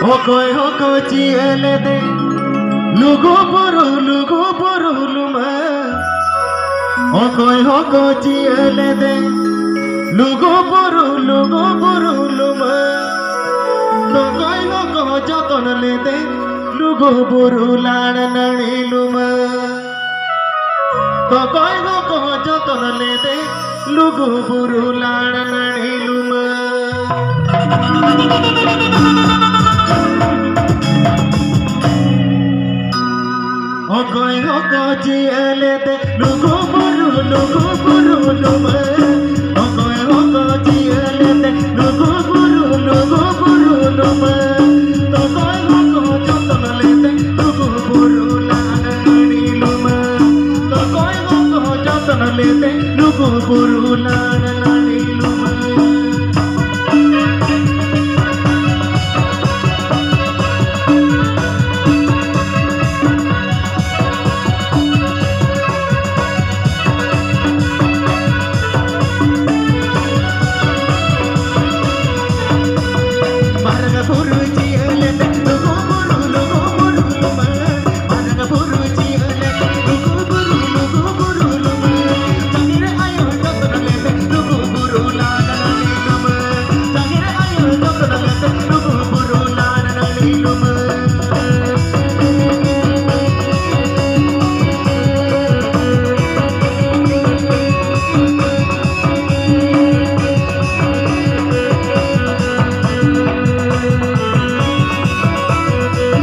Hokoi hoko chiele de lugu puru luma. Hokoi hoko chiele de lugu puru luma. Hokoi hoko joton le de lugu puru lana nani luma. Hokoi hoko joton le de lugu puru lana nani luma. Hokoi hoko chiele de lugu puru luma. Hokoi hoko chiele de lugu puru luma. Hokoi hoko joton le de lugu puru lana nani luma. Hokoi hoko joton le de lugu puru lana nani luma. Hokoi hoko chiele de lugu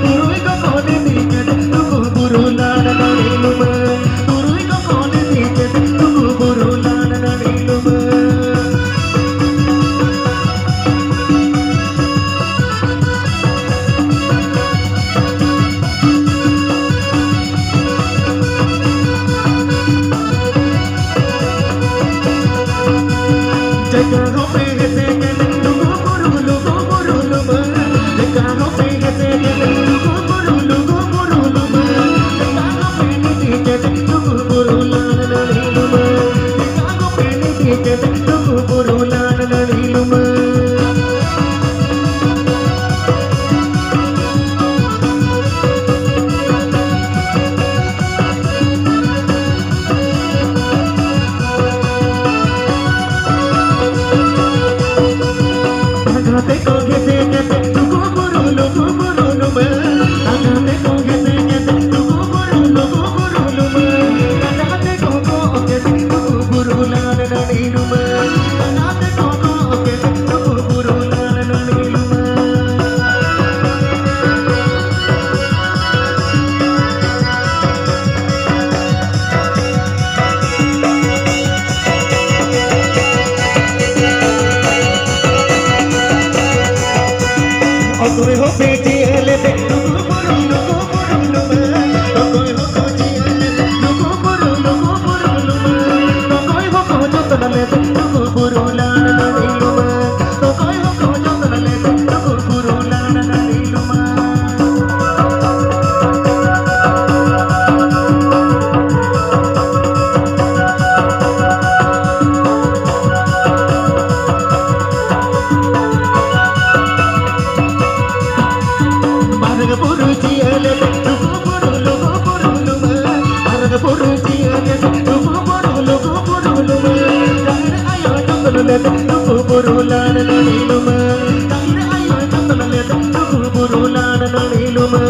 puru luma. Hokoi hoko chiele de lugu puru luma. Hokoi hoko joton le de lugu puru lana nani luma. Hokoi hoko joton le de lugu puru lana nani luma. Puru chiele de lugu puru luma. Puru chiele de lugu puru luma. Tangre ayo joton le de lugu puru lana nani luma. Tangre ayo joton le de lugu puru lana nani luma.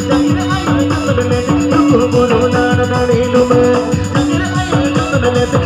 Tangre ayo joton le de lugu puru lana nani luma. Tangre ayo joton le de